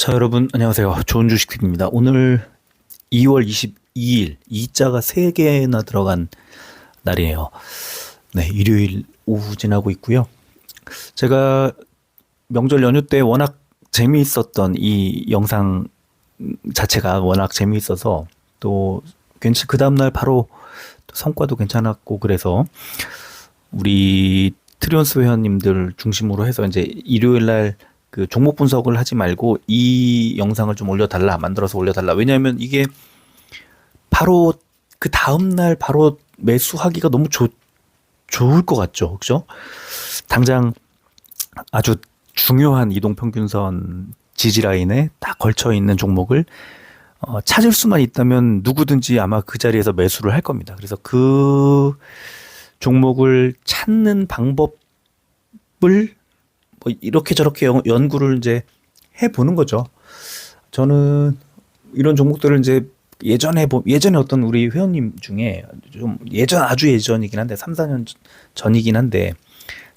자, 여러분 안녕하세요. 좋은 주식TV입니다. 오늘 2월 22일 이자가 3개나 들어간 날이에요. 네, 일요일 오후 지나고 있고요. 제가 명절 연휴 때 워낙 재미있었던 이 영상 자체가 워낙 재미있어서 또 그 다음날 바로 또 성과도 괜찮았고 그래서 우리 트리온스 회원님들 중심으로 해서 이제 일요일 날 그 종목 분석을 하지 말고 이 영상을 좀 올려달라, 만들어서 올려달라. 왜냐하면 이게 바로 그 다음날 바로 매수하기가 너무 좋을 것 같죠. 그죠? 당장 아주 중요한 이동평균선 지지라인에 딱 걸쳐 있는 종목을 찾을 수만 있다면 누구든지 아마 그 자리에서 매수를 할 겁니다. 그래서 그 종목을 찾는 방법을 뭐 이렇게 저렇게 연구를 이제 해보는 거죠. 저는 이런 종목들을 이제 예전에 어떤 우리 회원님 중에 좀 아주 예전이긴 한데 3, 4년 전이긴 한데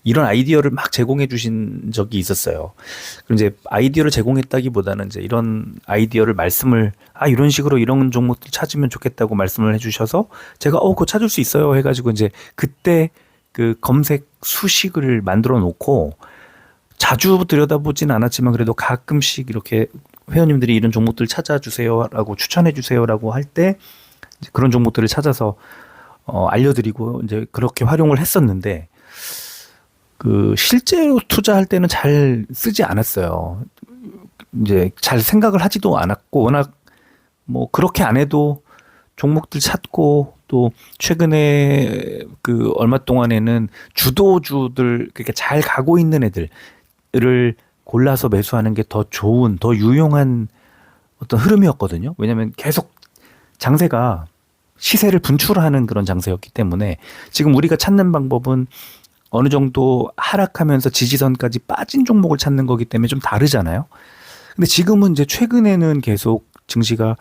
이런 아이디어를 막 제공해 주신 적이 있었어요. 그럼 이제 아이디어를 제공했다기보다는 이제 이런 아이디어를 이런 식으로 이런 종목들 찾으면 좋겠다고 말씀을 해 주셔서 제가 그거 찾을 수 있어요 해가지고 이제 그때 그 검색 수식을 만들어 놓고 자주 들여다보진 않았지만 그래도 가끔씩 이렇게 회원님들이 이런 종목들 찾아주세요라고 추천해주세요라고 할 때 그런 종목들을 찾아서 알려드리고 이제 그렇게 활용을 했었는데 그 실제로 투자할 때는 잘 쓰지 않았어요. 이제 잘 생각을 하지도 않았고 워낙 뭐 그렇게 안 해도 종목들 찾고 또 최근에 그 얼마 동안에는 주도주들 그렇게 잘 가고 있는 애들을 골라서 매수하는 게 더 좋은, 더 유용한 어떤 흐름이었거든요. 왜냐하면 계속 장세가 시세를 분출하는 그런 장세였기 때문에 지금 우리가 찾는 방법은 어느 정도 하락하면서 지지선까지 빠진 종목을 찾는 거기 때문에 좀 다르잖아요. 근데 지금은 이제 최근에는 계속 증시가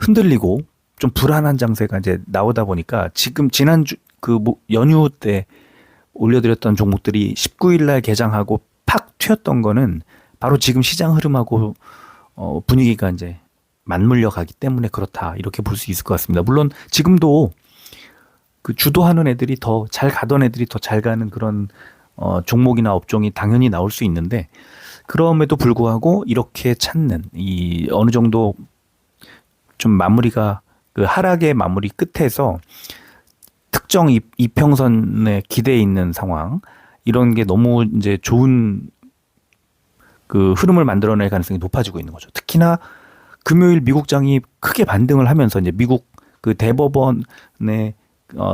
흔들리고 좀 불안한 장세가 이제 나오다 보니까 지금 지난주 연휴 때 올려드렸던 종목들이 19일 날 개장하고 팍 튀었던 거는 바로 지금 시장 흐름하고 분위기가 이제 맞물려 가기 때문에 그렇다 이렇게 볼 수 있을 것 같습니다. 물론 지금도 그 주도하는 애들이 더 잘 가던 애들이 더 잘 가는 그런 종목이나 업종이 당연히 나올 수 있는데 그럼에도 불구하고 이렇게 찾는 이 어느 정도 좀 마무리가 그 하락의 마무리 끝에서 특정 이평선에 기대에 있는 상황 이런 게 너무 이제 좋은 그 흐름을 만들어낼 가능성이 높아지고 있는 거죠. 특히나 금요일 미국장이 크게 반등을 하면서 이제 미국 그 대법원의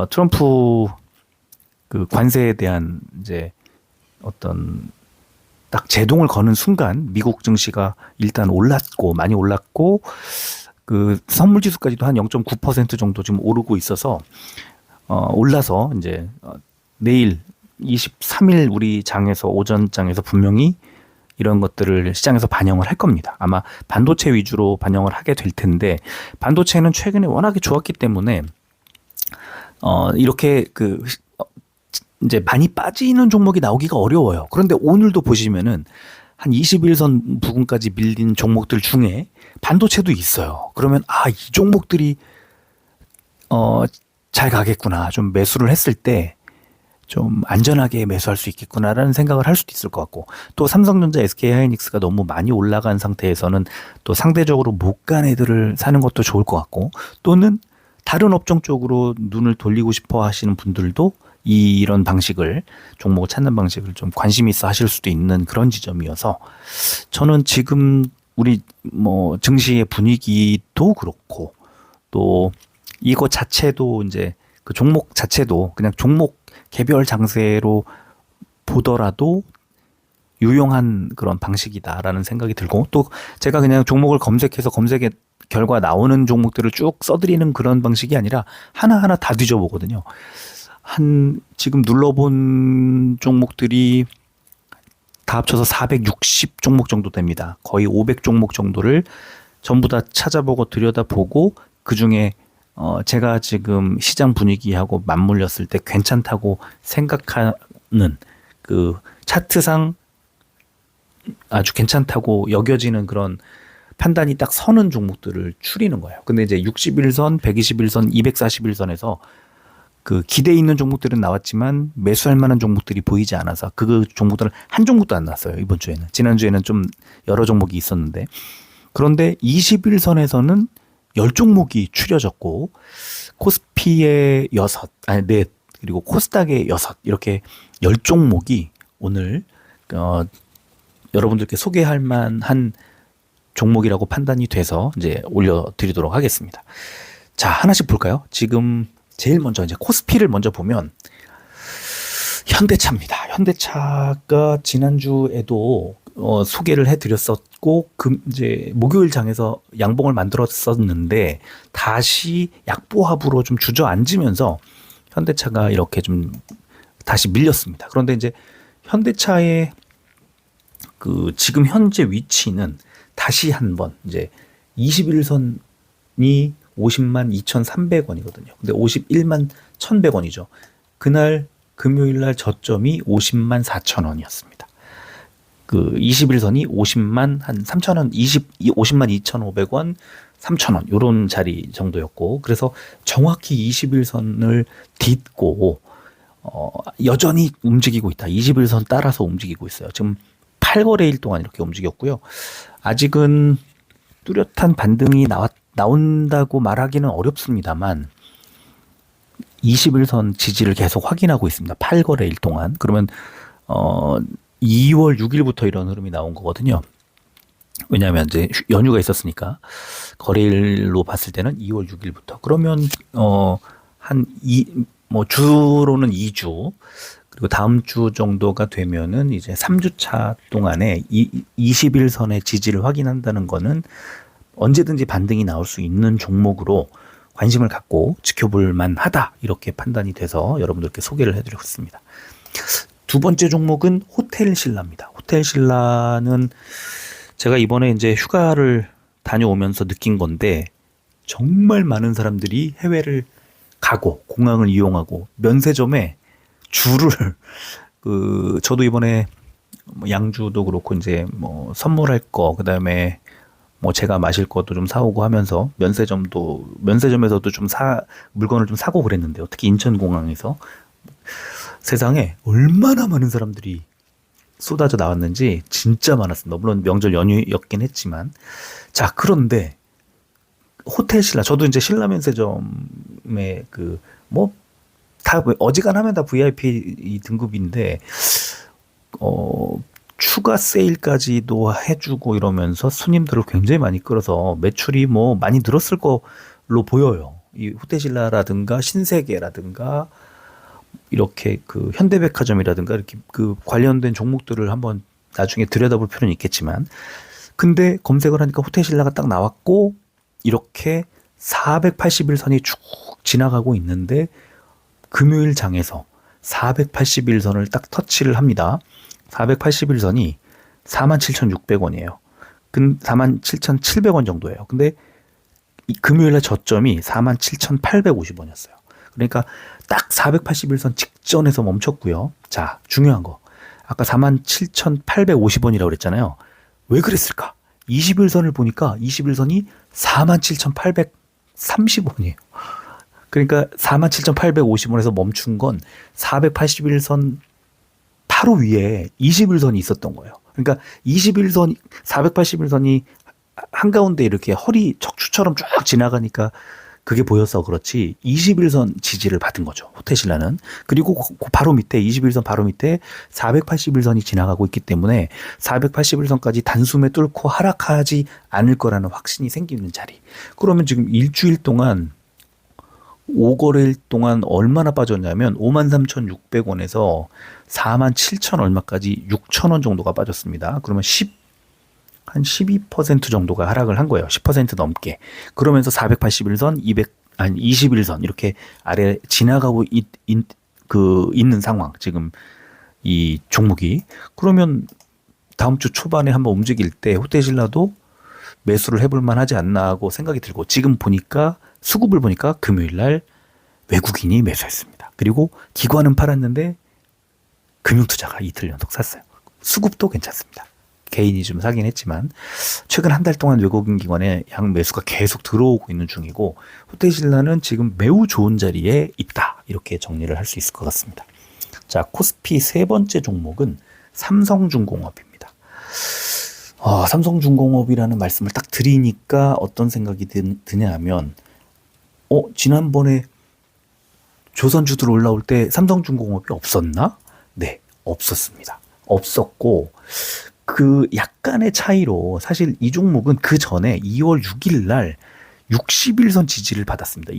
트럼프 그 관세에 대한 이제 어떤 딱 제동을 거는 순간 미국 증시가 일단 많이 올랐고 그 선물 지수까지도 한 0.9% 정도 지금 오르고 있어서 올라서 이제 내일 23일 우리 장에서 오전 장에서 분명히 이런 것들을 시장에서 반영을 할 겁니다. 아마 반도체 위주로 반영을 하게 될 텐데 반도체는 최근에 워낙에 좋았기 때문에 이렇게 이제 많이 빠지는 종목이 나오기가 어려워요. 그런데 오늘도 보시면은 한 21선 부근까지 밀린 종목들 중에 반도체도 있어요. 그러면 이 종목들이 잘 가겠구나. 좀 매수를 했을 때 좀 안전하게 매수할 수 있겠구나라는 생각을 할 수도 있을 것 같고 또 삼성전자, SK하이닉스가 너무 많이 올라간 상태에서는 또 상대적으로 못 간 애들을 사는 것도 좋을 것 같고 또는 다른 업종 쪽으로 눈을 돌리고 싶어 하시는 분들도 이런 방식을 종목을 찾는 방식을 좀 관심 있어 하실 수도 있는 그런 지점이어서 저는 지금 우리 뭐 증시의 분위기도 그렇고 또 이거 자체도 이제 그 종목 자체도 그냥 종목 개별 장세로 보더라도 유용한 그런 방식이다라는 생각이 들고 또 제가 그냥 종목을 검색해서 검색에 결과 나오는 종목들을 쭉 써드리는 그런 방식이 아니라 하나하나 다 뒤져보거든요. 지금 눌러본 종목들이 다 합쳐서 460 종목 정도 됩니다. 거의 500 종목 정도를 전부 다 찾아보고 들여다보고 그중에 제가 지금 시장 분위기하고 맞물렸을 때 괜찮다고 생각하는 그 차트상 아주 괜찮다고 여겨지는 그런 판단이 딱 서는 종목들을 추리는 거예요. 근데 이제 61선, 121선, 241선에서 그 기대 있는 종목들은 나왔지만 매수할 만한 종목들이 보이지 않아서 그 종목들은 한 종목도 안 나왔어요. 이번 주에는. 지난주에는 좀 여러 종목이 있었는데. 그런데 21선에서는 10종목이 추려졌고 코스피의 6, 아니 4, 그리고 코스닥의 6 이렇게 10종목이 오늘 여러분들께 소개할 만한 종목이라고 판단이 돼서 이제 올려드리도록 하겠습니다. 자, 하나씩 볼까요? 지금 제일 먼저 이제 코스피를 먼저 보면 현대차입니다. 현대차가 지난주에도 소개를 해드렸었고 이제 목요일 장에서 양봉을 만들었었는데 다시 약보합으로 좀 주저앉으면서 현대차가 이렇게 좀 다시 밀렸습니다. 그런데 이제 현대차의 그 지금 현재 위치는 다시 한번 이제 21선이 50만 2,300원이거든요. 근데 51만 1,100원이죠. 그날 금요일 날 저점이 50만 4,000원이었습니다. 그 21선이 50만 한 3,000원, 50만 2,500원, 3,000원 요런 자리 정도였고 그래서 정확히 21선을 딛고 여전히 움직이고 있다. 21선 따라서 움직이고 있어요. 지금 8거래일 동안 이렇게 움직였고요. 아직은 뚜렷한 반등이 나온다고 말하기는 어렵습니다만 21선 지지를 계속 확인하고 있습니다. 8거래일 동안. 그러면 2월 6일부터 이런 흐름이 나온 거거든요. 왜냐하면 이제 연휴가 있었으니까 거래일로 봤을 때는 2월 6일부터. 그러면 주로는 2주 그리고 다음 주 정도가 되면은 이제 3주차 동안에 21선의 지지를 확인한다는 거는 언제든지 반등이 나올 수 있는 종목으로 관심을 갖고 지켜볼 만하다 이렇게 판단이 돼서 여러분들께 소개를 해드렸습니다. 두 번째 종목은 호텔신라입니다. 호텔신라는 제가 이번에 이제 휴가를 다녀오면서 느낀 건데 정말 많은 사람들이 해외를 가고 공항을 이용하고 면세점에 줄을 저도 이번에 양주도 그렇고 이제 뭐 선물할 거 그다음에 뭐 제가 마실 것도 좀 사오고 하면서 면세점에서도 좀 물건을 좀 사고 그랬는데요. 특히 인천공항에서 세상에 얼마나 많은 사람들이 쏟아져 나왔는지 진짜 많았습니다. 물론 명절 연휴였긴 했지만 자 그런데 호텔신라 저도 이제 신라 면세점에 다 어지간하면 다 VIP 등급인데 추가 세일까지도 해주고 이러면서 손님들을 굉장히 많이 끌어서 매출이 뭐 많이 늘었을 걸로 보여요. 이 호텔신라라든가 신세계라든가 이렇게 그 현대백화점이라든가 이렇게 그 관련된 종목들을 한번 나중에 들여다볼 필요는 있겠지만 근데 검색을 하니까 호텔신라가 딱 나왔고 이렇게 481선이 쭉 지나가고 있는데 금요일 장에서 481선을 딱 터치를 합니다. 481선이 47,600원이에요. 47,700원 정도예요. 근데 이 금요일날 저점이 47,850원이었어요. 그러니까 딱 481선 직전에서 멈췄고요. 자, 중요한 거. 아까 47,850원이라고 그랬잖아요. 왜 그랬을까? 21선을 보니까 21선이 47,830원이에요. 그러니까 47,850원에서 멈춘 건 481선 바로 위에 21선이 있었던 거예요. 그러니까 481선이 한가운데 이렇게 허리 척추처럼 쭉 지나가니까 그게 보여서 그렇지 21선 지지를 받은 거죠. 호텔신라는. 그리고 바로 밑에 21선 바로 밑에 481선이 지나가고 있기 때문에 481선까지 단숨에 뚫고 하락하지 않을 거라는 확신이 생기는 자리. 그러면 지금 일주일 동안 5거래일 동안 얼마나 빠졌냐면 53,600원에서 47,000 얼마까지 6,000원 정도가 빠졌습니다. 그러면 한 12% 정도가 하락을 한 거예요. 10% 넘게. 그러면서 481선, 21선 이렇게 아래 지나가고 있는 상황. 지금 이 종목이. 그러면 다음 주 초반에 한번 움직일 때 호텔신라도 매수를 해볼 만하지 않나 하고 생각이 들고 지금 보니까 수급을 보니까 금요일 날 외국인이 매수했습니다. 그리고 기관은 팔았는데 금융투자가 이틀 연속 샀어요. 수급도 괜찮습니다. 개인이 좀 사긴 했지만 최근 한 달 동안 외국인 기관의 양 매수가 계속 들어오고 있는 중이고 호텔신라는 지금 매우 좋은 자리에 있다. 이렇게 정리를 할 수 있을 것 같습니다. 자, 코스피 세 번째 종목은 삼성중공업입니다. 삼성중공업이라는 말씀을 딱 드리니까 어떤 생각이 드냐 하면 지난번에 조선주들 올라올 때 삼성중공업이 없었나? 네, 없었습니다. 없었고 그 약간의 차이로 사실 이 종목은 그 전에 2월 6일 날 60일선 지지를 받았습니다.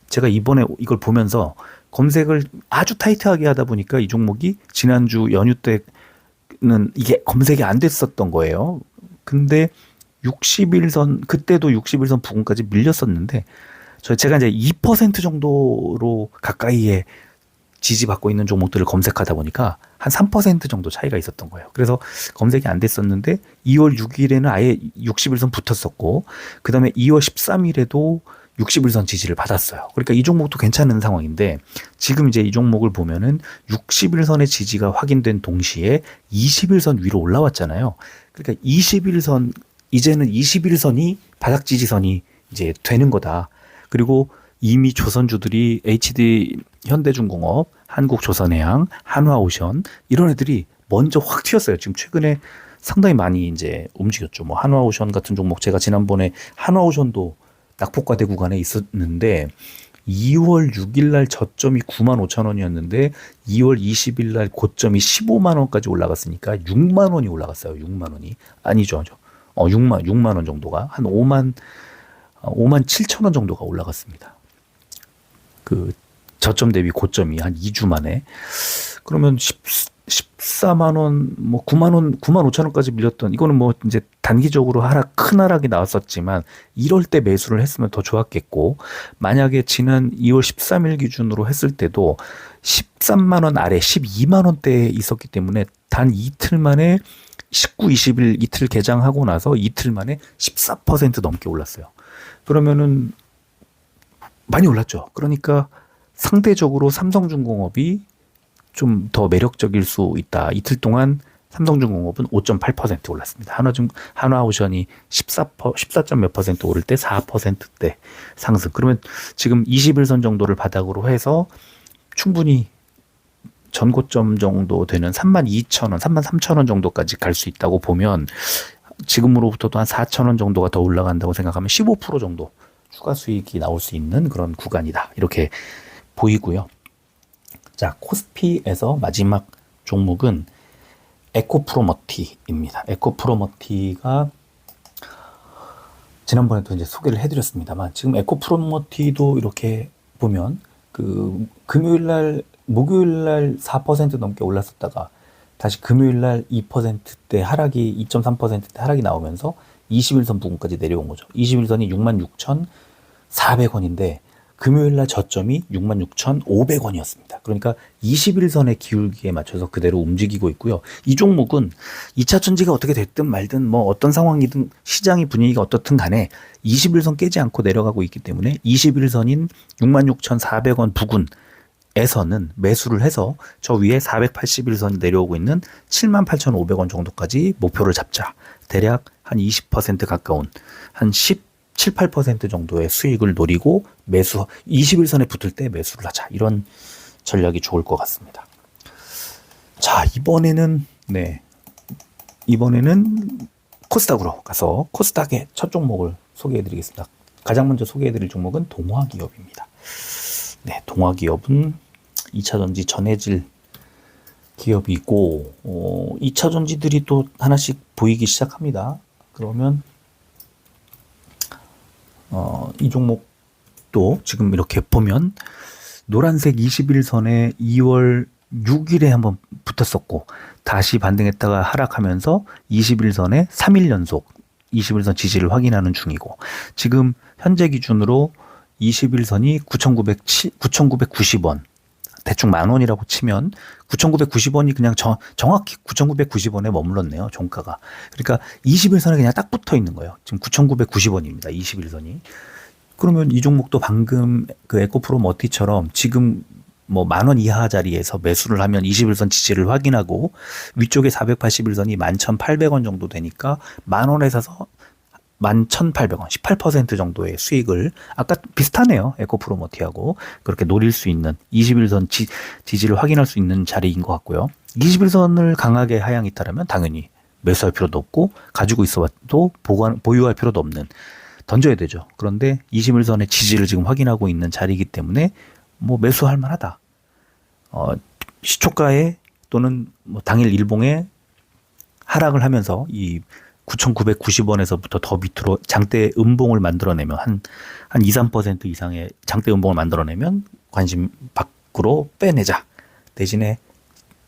제가 이번에 이걸 보면서 검색을 아주 타이트하게 하다 보니까 이 종목이 지난주 연휴 때는 이게 검색이 안 됐었던 거예요. 근데 60일선 그때도 60일선 부근까지 밀렸었는데 제가 이제 2% 정도로 가까이에 지지받고 있는 종목들을 검색하다 보니까 한 3% 정도 차이가 있었던 거예요. 그래서 검색이 안 됐었는데 2월 6일에는 아예 60일선 붙었었고 그 다음에 2월 13일에도 60일선 지지를 받았어요. 그러니까 이 종목도 괜찮은 상황인데 지금 이제 이 종목을 보면은 60일선의 지지가 확인된 동시에 20일선 위로 올라왔잖아요. 그러니까 20일선 이제는 21선이 바닥 지지선이 이제 되는 거다. 그리고 이미 조선주들이 HD 현대중공업, 한국조선해양, 한화오션 이런 애들이 먼저 확 튀었어요. 지금 최근에 상당히 많이 이제 움직였죠. 뭐 한화오션 같은 종목 제가 지난번에 한화오션도 낙폭과대 구간에 있었는데 2월 6일 날 저점이 95,000원이었는데 2월 20일 날 고점이 15만 원까지 올라갔으니까 6만 원이 올라갔어요. 6만 원이. 아니죠. 6만 원 정도가 한 5만 7천 원 정도가 올라갔습니다. 그 저점 대비 고점이 한 2주 만에. 그러면 14만 원, 뭐 9만 원, 9만 5천 원까지 밀렸던 이거는 뭐 이제 단기적으로 큰 하락이 나왔었지만 이럴 때 매수를 했으면 더 좋았겠고 만약에 지난 2월 13일 기준으로 했을 때도 13만 원 아래 12만 원대에 있었기 때문에 단 이틀 만에 19, 20일 이틀 개장하고 나서 이틀 만에 14% 넘게 올랐어요. 그러면은 많이 올랐죠. 그러니까 상대적으로 삼성중공업이 좀 더 매력적일 수 있다. 이틀 동안 삼성중공업은 5.8% 올랐습니다. 한화오션이 14점 몇 퍼센트 오를 때 4%대 상승. 그러면 지금 21선 정도를 바닥으로 해서 충분히 전고점 정도 되는 32,000원, 33,000원 정도까지 갈 수 있다고 보면 지금으로부터도 한 4,000원 정도가 더 올라간다고 생각하면 15% 정도 추가 수익이 나올 수 있는 그런 구간이다. 이렇게 보이고요. 자, 코스피에서 마지막 종목은 에코프로머티입니다. 에코프로머티가 지난번에도 이제 소개를 해드렸습니다만 지금 에코프로머티도 이렇게 보면 그 목요일 날 4% 넘게 올랐었다가 다시 금요일 날 2%대 하락이 2.3%대 하락이 나오면서 21선 부근까지 내려온 거죠. 21선이 66,400원인데 금요일 날 저점이 66,500원이었습니다. 그러니까 21선의 기울기에 맞춰서 그대로 움직이고 있고요. 이 종목은 2차 전지가 어떻게 됐든 말든 뭐 어떤 상황이든 시장의 분위기가 어떻든 간에 21선 깨지 않고 내려가고 있기 때문에 21선인 66,400원 부근에서는 매수를 해서 저 위에 481선 내려오고 있는 78,500원 정도까지 목표를 잡자. 대략 한 20% 가까운 한 7, 8% 정도의 수익을 노리고 21선에 붙을 때 매수를 하자. 이런 전략이 좋을 것 같습니다. 자, 이번에는 코스닥으로 가서 코스닥의 첫 종목을 소개해 드리겠습니다. 가장 먼저 소개해 드릴 종목은 동화기업입니다. 네, 동화기업은 2차 전지 전해질 기업이고 2차 전지들이 또 하나씩 보이기 시작합니다. 그러면 이 종목도 지금 이렇게 보면 노란색 21선에 2월 6일에 한번 붙었었고 다시 반등했다가 하락하면서 21선에 3일 연속 21선 지지를 확인하는 중이고 지금 현재 기준으로 21선이 9,990원 대충 10,000원이라고 치면 9,990원이 그냥 정확히 9,990원에 머물렀네요. 종가가. 그러니까 21선에 그냥 딱 붙어 있는 거예요. 지금 9,990원입니다. 21선이. 그러면 이 종목도 방금 그 에코프로머티처럼 지금 뭐 10,000원 이하 자리에서 매수를 하면 21선 지지를 확인하고 위쪽에 481선이 11,800원 정도 되니까 10,000원에 사서 11,800원, 18% 정도의 수익을 아까 비슷하네요. 에코프로머티하고 그렇게 노릴 수 있는 21선 지지를 확인할 수 있는 자리인 것 같고요. 21선을 강하게 하향 이탈하면 당연히 매수할 필요도 없고 가지고 있어도 보유할 필요도 없는 던져야 되죠. 그런데 21선의 지지를 지금 확인하고 있는 자리이기 때문에 뭐 매수할 만하다. 시초가에 또는 뭐 당일 일봉에 하락을 하면서 이 9,990원에서부터 더 밑으로 장대 음봉을 만들어내면 한 2, 3% 이상의 장대 음봉을 만들어내면 관심 밖으로 빼내자. 대신에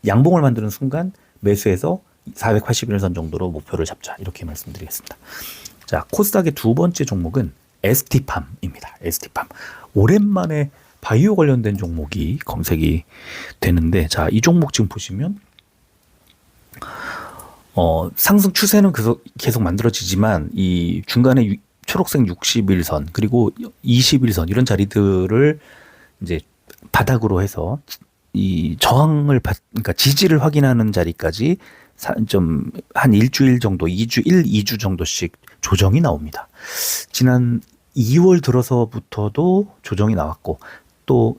양봉을 만드는 순간 매수해서 481선 정도로 목표를 잡자. 이렇게 말씀드리겠습니다. 자, 코스닥의 두 번째 종목은 ST팜입니다. ST팜. 오랜만에 바이오 관련된 종목이 검색이 되는데, 자, 이 종목 지금 보시면 상승 추세는 계속 만들어지지만 이 중간에 초록색 61선 그리고 21선 이런 자리들을 이제 바닥으로 해서 이 저항을 그러니까 지지를 확인하는 자리까지 좀 한 일주일 정도, 2주 정도씩 조정이 나옵니다. 지난 2월 들어서부터도 조정이 나왔고 또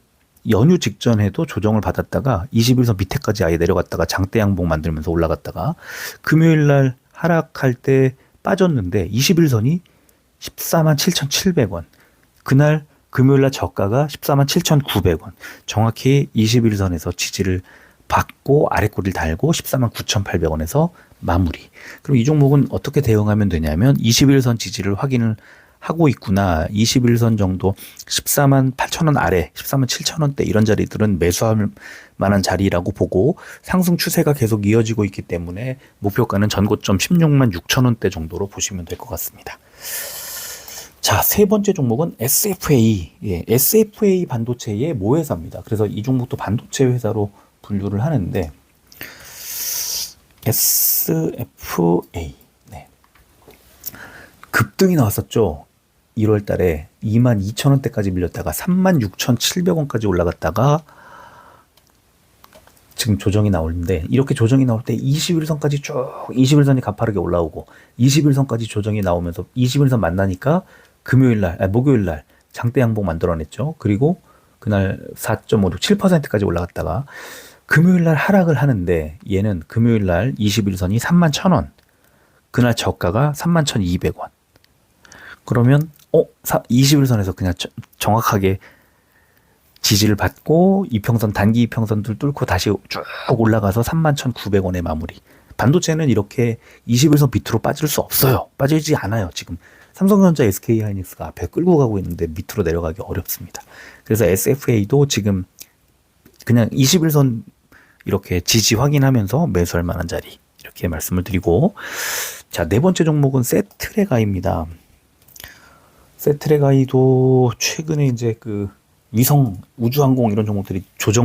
연휴 직전에도 조정을 받았다가 21선 밑에까지 아예 내려갔다가 장대 양봉 만들면서 올라갔다가 금요일 날 하락할 때 빠졌는데 21선이 147,700원. 그날 금요일 날 저가가 147,900원. 정확히 21선에서 지지를 받고 아래꼬리를 달고 149,800원에서 마무리. 그럼 이 종목은 어떻게 대응하면 되냐면 21선 지지를 확인을 하고 있구나. 21선 정도 148,000원 아래 147,000원대 이런 자리들은 매수할 만한 자리라고 보고 상승 추세가 계속 이어지고 있기 때문에 목표가는 전고점 166,000원대 정도로 보시면 될 것 같습니다. 자, 세 번째 종목은 SFA. 예, SFA 반도체의 모회사입니다. 그래서 이 종목도 반도체 회사로 분류를 하는데 SFA. 네. 급등이 나왔었죠. 1월 달에 22,000원대까지 밀렸다가 36,700원까지 올라갔다가 지금 조정이 나오는데 이렇게 조정이 나올 때 21선까지 쭉 21선이 가파르게 올라오고 21선까지 조정이 나오면서 21선 만나니까 목요일 날 장대 양봉 만들어냈죠. 그리고 그날 4.56, 7%까지 올라갔다가 금요일 날 하락을 하는데 얘는 금요일 날 21선이 31,000원. 그날 저가가 31,200원. 그러면 21선에서 그냥 정확하게 지지를 받고 이평선 단기 이평선들 뚫고 다시 쭉 올라가서 31,900원에 마무리. 반도체는 이렇게 21선 밑으로 빠질 수 없어요. 빠지지 않아요. 지금 삼성전자, SK하이닉스가 앞에 끌고 가고 있는데 밑으로 내려가기 어렵습니다. 그래서 SFA도 지금 그냥 21선 이렇게 지지 확인하면서 매수할 만한 자리 이렇게 말씀을 드리고, 자, 네 번째 종목은 세트레가입니다. 세트레가이도 최근에 이제 그 위성 우주항공 이런 종목들이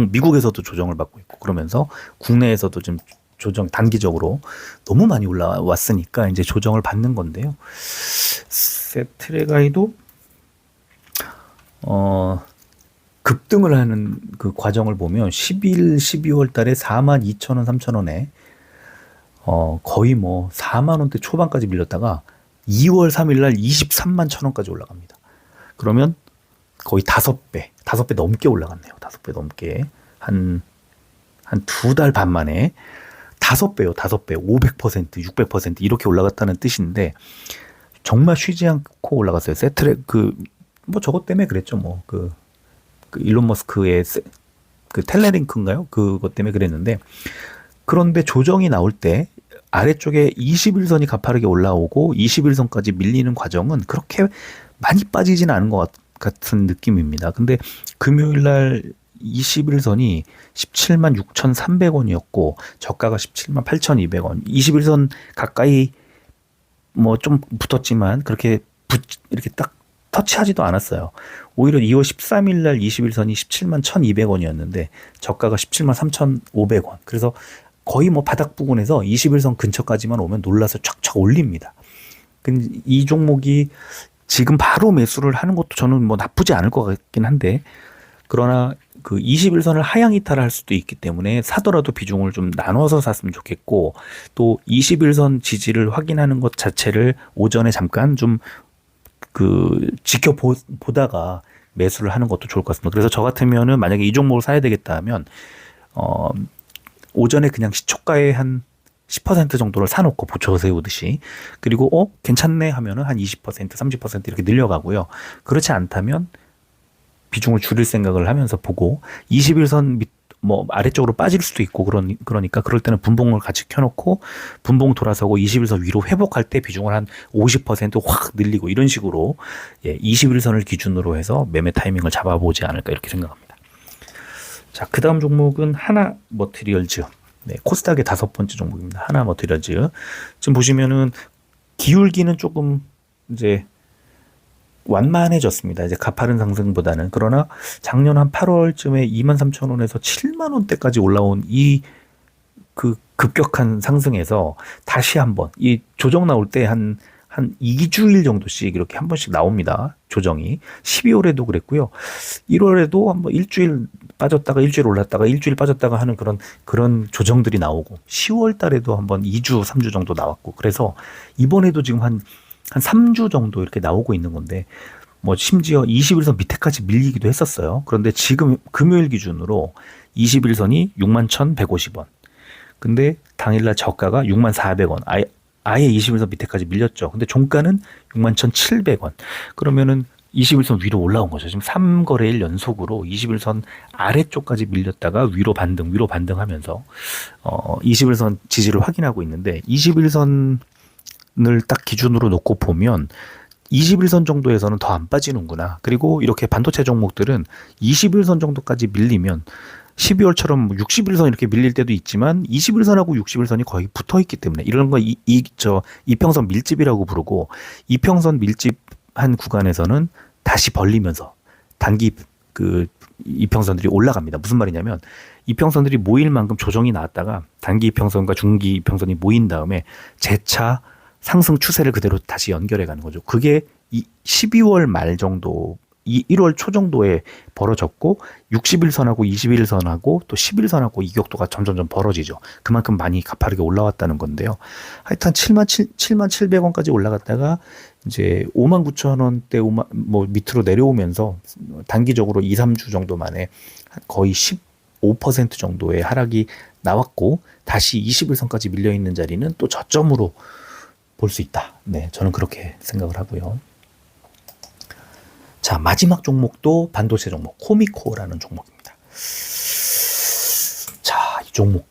미국에서도 조정을 받고 있고 그러면서 국내에서도 좀 조정 단기적으로 너무 많이 올라왔으니까 이제 조정을 받는 건데요. 세트레가이도 급등을 하는 그 과정을 보면 12월 달에 42,000원, 3,000원에 거의 뭐 4만 원대 초반까지 밀렸다가 2월 3일 날 23만 1,000원까지 올라갑니다. 그러면 거의 5배 넘게 올라갔네요. 5배 넘게. 한 2달 반 만에 5배요. 500%, 600% 이렇게 올라갔다는 뜻인데 정말 쉬지 않고 올라갔어요. 뭐 저것 때문에 그랬죠. 그 일론 머스크의 그 텔레링크인가요? 그것 때문에 그랬는데, 그런데 조정이 나올 때 아래쪽에 21선이 가파르게 올라오고 21선까지 밀리는 과정은 그렇게 많이 빠지지는 않은 것 같은 느낌입니다. 근데 금요일 날 21선이 176,300원이었고 저가가 178,200원. 21선 가까이 뭐 좀 붙었지만 그렇게 이렇게 딱 터치하지도 않았어요. 오히려 2월 13일 날 21선이 171,200원이었는데 저가가 173,500원. 그래서 거의 뭐 바닥 부근에서 21선 근처까지만 오면 놀라서 촥촥 올립니다. 근데 이 종목이 지금 바로 매수를 하는 것도 저는 뭐 나쁘지 않을 것 같긴 한데, 그러나 그 21선을 하향 이탈할 수도 있기 때문에 사더라도 비중을 좀 나눠서 샀으면 좋겠고, 또 21선 지지를 확인하는 것 자체를 오전에 잠깐 좀 그 지켜보다가 매수를 하는 것도 좋을 것 같습니다. 그래서 저 같으면은 만약에 이 종목을 사야 되겠다 하면 오전에 그냥 시초가의 한 10% 정도를 사놓고 보초 세우듯이, 그리고 괜찮네 하면은 한 20%, 30% 이렇게 늘려가고요. 그렇지 않다면 비중을 줄일 생각을 하면서 보고, 21선 밑 뭐 아래쪽으로 빠질 수도 있고, 그러니까 그럴 때는 분봉을 같이 켜놓고 분봉 돌아서고 21선 위로 회복할 때 비중을 한 50%확 늘리고, 이런 식으로 21선을 기준으로 해서 매매 타이밍을 잡아보지 않을까 이렇게 생각합니다. 자, 그 다음 종목은 하나 머티리얼즈. 네, 코스닥의 5번째 종목입니다. 하나 머티리얼즈. 지금 보시면은 기울기는 조금 이제 완만해졌습니다. 이제 가파른 상승보다는. 그러나 작년 한 8월쯤에 23,000원에서 7만원대까지 올라온 이 그 급격한 상승에서 다시 한번 이 조정 나올 때 한 2주일 정도씩 이렇게 한 번씩 나옵니다. 조정이. 12월에도 그랬고요. 1월에도 한번 일주일 빠졌다가 일주일 올랐다가 일주일 빠졌다가 하는 그런 조정들이 나오고, 10월 달에도 한번 2주, 3주 정도 나왔고, 그래서 이번에도 지금 한 3주 정도 이렇게 나오고 있는 건데, 뭐 심지어 21선 밑에까지 밀리기도 했었어요. 그런데 지금 금요일 기준으로 21선이 61,150원. 근데 당일날 저가가 64,400원. 아예 21선 밑에까지 밀렸죠. 근데 종가는 61,700원. 그러면은 21선 위로 올라온 거죠. 지금 3거래일 연속으로 21선 아래쪽까지 밀렸다가 위로 반등하면서 21선 지지를 확인하고 있는데, 21선을 딱 기준으로 놓고 보면 21선 정도에서는 더 안 빠지는구나. 그리고 이렇게 반도체 종목들은 21선 정도까지 밀리면 12월처럼 61선 이렇게 밀릴 때도 있지만 21선하고 61선이 거의 붙어 있기 때문에, 이런 거 이평선 밀집이라고 부르고, 이평선 밀집한 구간에서는 다시 벌리면서 단기 그 이평선들이 올라갑니다. 무슨 말이냐면, 이평선들이 모일 만큼 조정이 나왔다가 단기 이평선과 중기 이평선이 모인 다음에 재차 상승 추세를 그대로 다시 연결해 가는 거죠. 그게 12월 말 정도, 1월 초 정도에 벌어졌고, 61선하고 21선하고 또 11선하고 이격도가 점점점 벌어지죠. 그만큼 많이 가파르게 올라왔다는 건데요. 하여튼 77,700원까지 올라갔다가 이제 59,000원대 뭐 밑으로 내려오면서 단기적으로 2, 3주 정도 만에 거의 15% 정도의 하락이 나왔고, 다시 21선까지 밀려 있는 자리는 또 저점으로 볼 수 있다. 네, 저는 그렇게 생각을 하고요. 자, 마지막 종목도 반도체 종목, 코미코라는 종목입니다. 자, 이 종목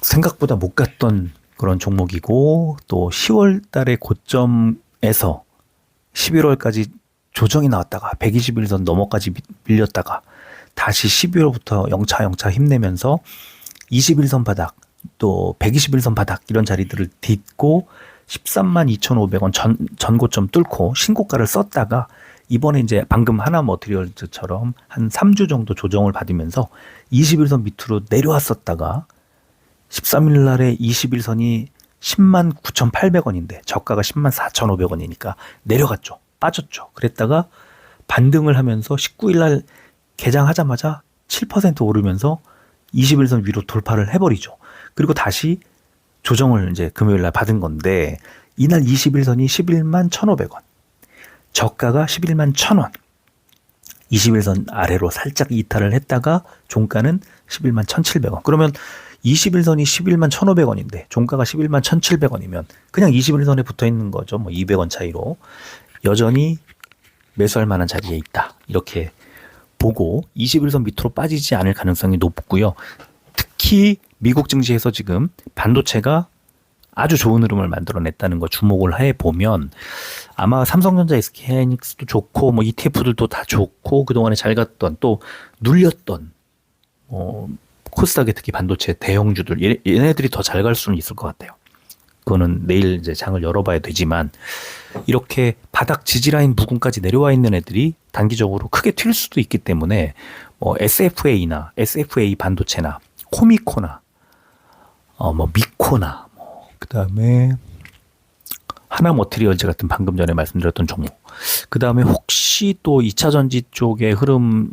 생각보다 못 갔던 그런 종목이고, 또 10월 달에 고점에서 11월까지 조정이 나왔다가 121선 넘어까지 밀렸다가 다시 12월부터 영차 힘내면서 21선 바닥, 또 121선 바닥, 이런 자리들을 딛고 132,500원 전고점 뚫고 신고가를 썼다가, 이번에 이제 방금 하나 머티리얼즈처럼 한 3주 정도 조정을 받으면서 21선 밑으로 내려왔었다가 13일 날에 21선이 109,800원인데 저가가 104,500원이니까 내려갔죠. 빠졌죠. 그랬다가 반등을 하면서 19일 날 개장하자마자 7% 오르면서 21선 위로 돌파를 해버리죠. 그리고 다시 조정을 이제 금요일 날 받은 건데, 이날 21선이 111,1,500원. 저가가 111,1,000원. 21선 아래로 살짝 이탈을 했다가 종가는 111,1,700원. 그러면 21선이 111,1,500원인데 종가가 111,1,700원이면 그냥 21선에 붙어 있는 거죠. 뭐 200원 차이로 여전히 매수할 만한 자리에 있다. 이렇게 보고 21선 밑으로 빠지지 않을 가능성이 높고요. 특히 미국 증시에서 지금 반도체가 아주 좋은 흐름을 만들어냈다는 거 주목을 해보면, 아마 삼성전자, SK하이닉스도 좋고 뭐 ETF들도 다 좋고 그동안에 잘 갔던, 또 눌렸던 코스닥의 특히 반도체 대형주들, 얘네들이 더 잘 갈 수는 있을 것 같아요. 그거는 내일 이제 장을 열어봐야 되지만, 이렇게 바닥 지지라인 부근까지 내려와 있는 애들이 단기적으로 크게 튈 수도 있기 때문에 뭐 SFA나 SFA 반도체나 코미코나 뭐 미코나 그 다음에 하나 머티리얼즈 같은 방금 전에 말씀드렸던 종목, 그 다음에 혹시 또 2차 전지 쪽의 흐름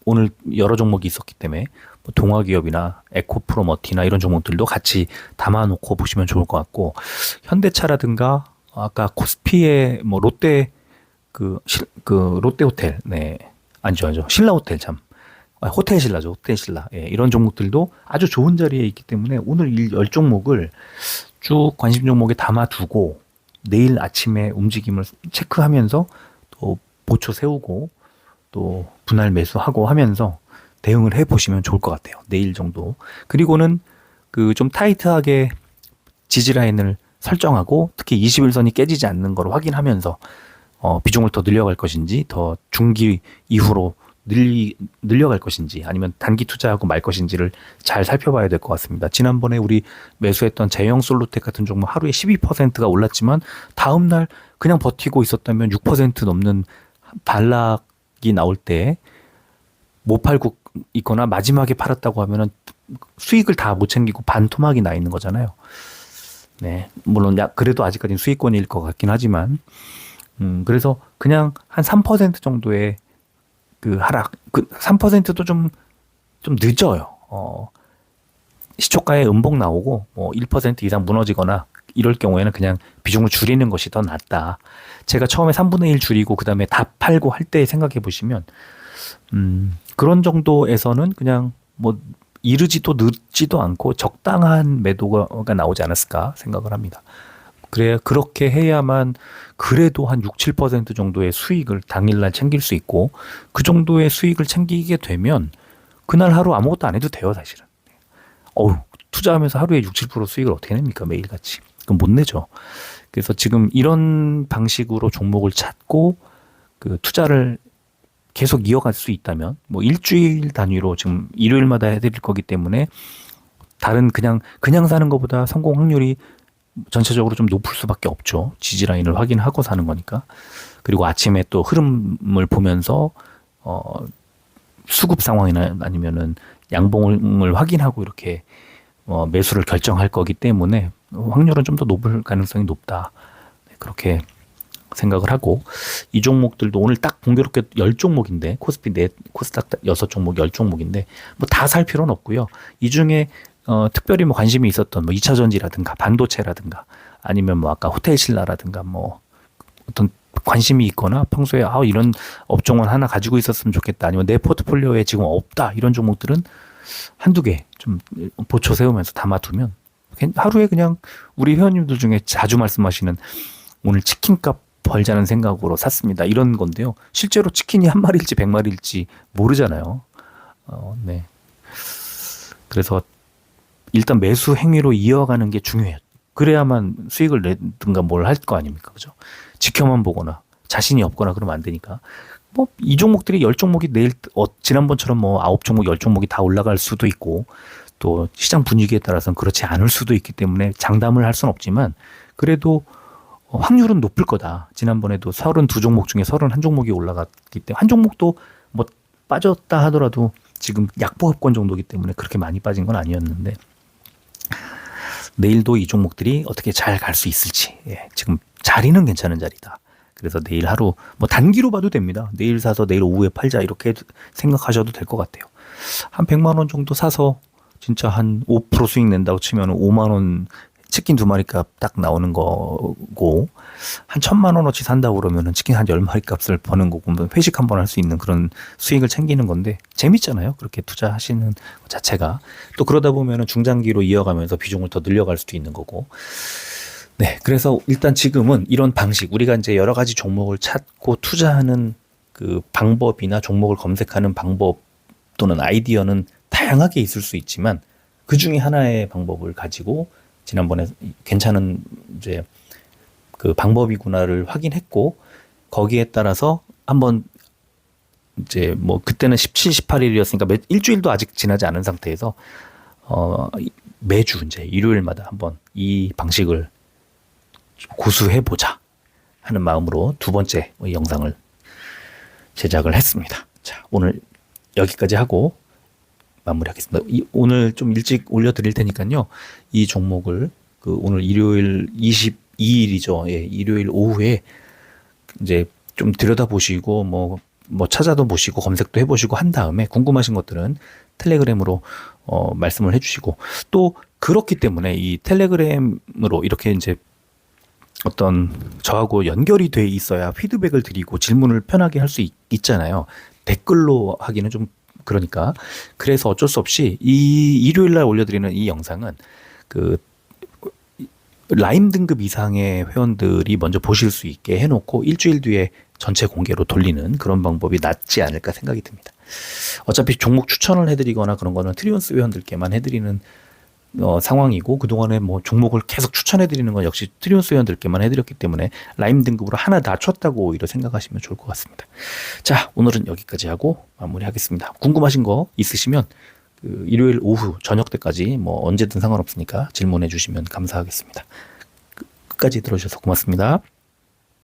오늘 여러 종목이 있었기 때문에 뭐 동아기업이나 에코프로머티나 이런 종목들도 같이 담아놓고 보시면 좋을 것 같고, 현대차라든가 아까 코스피의 뭐 롯데 그 롯데호텔, 네, 아니죠, 신라호텔, 참, 호텔 신라죠, 호텔 신라. 예, 이런 종목들도 아주 좋은 자리에 있기 때문에 오늘 이 10종목을 쭉 관심 종목에 담아두고 내일 아침에 움직임을 체크하면서 또 보초 세우고 또 분할 매수하고 하면서 대응을 해보시면 좋을 것 같아요. 내일 정도. 그리고는 그 좀 타이트하게 지지라인을 설정하고 특히 21선이 깨지지 않는 걸 확인하면서 비중을 더 늘려갈 것인지, 더 중기 이후로 늘려갈 것인지, 아니면 단기 투자하고 말 것인지를 잘 살펴봐야 될 것 같습니다. 지난번에 우리 매수했던 제형 솔루텍 같은 종목 하루에 12%가 올랐지만 다음날 그냥 버티고 있었다면 6% 넘는 반락이 나올 때 못 팔고 있거나 마지막에 팔았다고 하면은 수익을 다 못 챙기고 반토막이 나 있는 거잖아요. 네, 물론 그래도 아직까지는 수익권일 것 같긴 하지만, 그래서 그냥 한 3% 정도의 그 하락, 그 3%도 좀 늦어요. 시초가에 음봉 나오고 뭐 1% 이상 무너지거나 이럴 경우에는 그냥 비중을 줄이는 것이 더 낫다. 제가 처음에 3분의 1 줄이고 그 다음에 다 팔고 할 때 생각해 보시면, 그런 정도에서는 그냥 뭐 이르지도 늦지도 않고 적당한 매도가 나오지 않았을까 생각을 합니다. 그래야 그렇게 해야만 그래도 한 6, 7% 정도의 수익을 당일날 챙길 수 있고, 그 정도의 수익을 챙기게 되면 그날 하루 아무것도 안 해도 돼요, 사실은. 투자하면서 하루에 6, 7% 수익을 어떻게 냅니까, 매일같이. 그럼 못 내죠. 그래서 지금 이런 방식으로 종목을 찾고 그 투자를 계속 이어갈 수 있다면, 뭐 일주일 단위로 지금 일요일마다 해드릴 거기 때문에 다른 그냥 사는 것보다 성공 확률이 전체적으로 좀 높을 수밖에 없죠. 지지라인을 확인하고 사는 거니까. 그리고 아침에 또 흐름을 보면서 수급 상황이나 아니면은 양봉을 확인하고 이렇게 매수를 결정할 거기 때문에 확률은 좀 더 높을 가능성이 높다. 그렇게 생각을 하고, 이 종목들도 오늘 딱 공교롭게 10종목인데 코스피 코스닥 6종목 10종목인데 뭐 다 살 필요는 없고요. 이 중에 특별히 뭐 관심이 있었던 뭐 2차 전지라든가 반도체라든가 아니면 뭐 아까 호텔 신라라든가 뭐 어떤 관심이 있거나 평소에 이런 업종은 하나 가지고 있었으면 좋겠다, 아니면 내 포트폴리오에 지금 없다, 이런 종목들은 한두 개 좀 보초 세우면서 담아두면 하루에 그냥 우리 회원님들 중에 자주 말씀하시는 오늘 치킨값 벌자는 생각으로 샀습니다, 이런 건데요. 실제로 치킨이 한 마리일지 100마리일지 모르잖아요. 네. 그래서 일단 매수 행위로 이어가는 게 중요해요. 그래야만 수익을 내든가 뭘 할 거 아닙니까? 그죠? 지켜만 보거나 자신이 없거나 그러면 안 되니까. 뭐 이 종목들이 10종목이 내일 지난번처럼 뭐 9종목 10종목이 다 올라갈 수도 있고, 또 시장 분위기에 따라서는 그렇지 않을 수도 있기 때문에 장담을 할 수는 없지만, 그래도 확률은 높을 거다. 지난번에도 32종목 중에 31종목이 올라갔기 때문에, 한 종목도 뭐 빠졌다 하더라도 지금 약보합권 정도이기 때문에 그렇게 많이 빠진 건 아니었는데, 내일도 이 종목들이 어떻게 잘 갈 수 있을지, 지금 자리는 괜찮은 자리다. 그래서 내일 하루 뭐 단기로 봐도 됩니다. 내일 사서 내일 오후에 팔자, 이렇게 생각하셔도 될 것 같아요. 한 100만 원 정도 사서 진짜 한 5% 수익 낸다고 치면 5만 원 치킨 2마리 값 딱 나오는 거고, 한 1,000만 원어치 산다고 그러면은 치킨 한 10마리 값을 버는 거고, 회식 한번 할 수 있는 그런 수익을 챙기는 건데 재밌잖아요. 그렇게 투자하시는 것 자체가. 또 그러다 보면은 중장기로 이어가면서 비중을 더 늘려갈 수도 있는 거고. 네. 그래서 일단 지금은 이런 방식, 우리가 이제 여러 가지 종목을 찾고 투자하는 그 방법이나 종목을 검색하는 방법 또는 아이디어는 다양하게 있을 수 있지만, 그 중에 하나의 방법을 가지고 지난번에 괜찮은 이제 그 방법이구나를 확인했고, 거기에 따라서 한번 이제 뭐 그때는 17, 18일이었으니까 일주일도 아직 지나지 않은 상태에서 매주 이제 일요일마다 한번 이 방식을 고수해 보자 하는 마음으로 두 번째 영상을 제작을 했습니다. 자, 오늘 여기까지 하고 마무리하겠습니다. 오늘 좀 일찍 올려드릴 테니까요. 이 종목을 오늘 일요일 22일이죠. 예, 일요일 오후에 이제 좀 들여다보시고 뭐 뭐 찾아도 보시고 검색도 해보시고 한 다음에 궁금하신 것들은 텔레그램으로 말씀을 해주시고, 또 그렇기 때문에 이 텔레그램으로 이렇게 이제 어떤 저하고 연결이 돼 있어야 피드백을 드리고 질문을 편하게 할 수 있잖아요. 댓글로 하기는 좀 그러니까. 그래서 어쩔 수 없이 이 일요일 날 올려드리는 이 영상은 그 라임 등급 이상의 회원들이 먼저 보실 수 있게 해놓고 일주일 뒤에 전체 공개로 돌리는 그런 방법이 낫지 않을까 생각이 듭니다. 어차피 종목 추천을 해드리거나 그런 거는 트리온스 회원들께만 해드리는 상황이고, 그동안에 뭐 종목을 계속 추천해드리는 건 역시 트리온스 회원들께만 해드렸기 때문에 라임 등급으로 하나 낮췄다고 오히려 생각하시면 좋을 것 같습니다. 자, 오늘은 여기까지 하고 마무리하겠습니다. 궁금하신 거 있으시면 그 일요일 오후 저녁 때까지 뭐 언제든 상관없으니까 질문해 주시면 감사하겠습니다. 끝까지 들어주셔서 고맙습니다.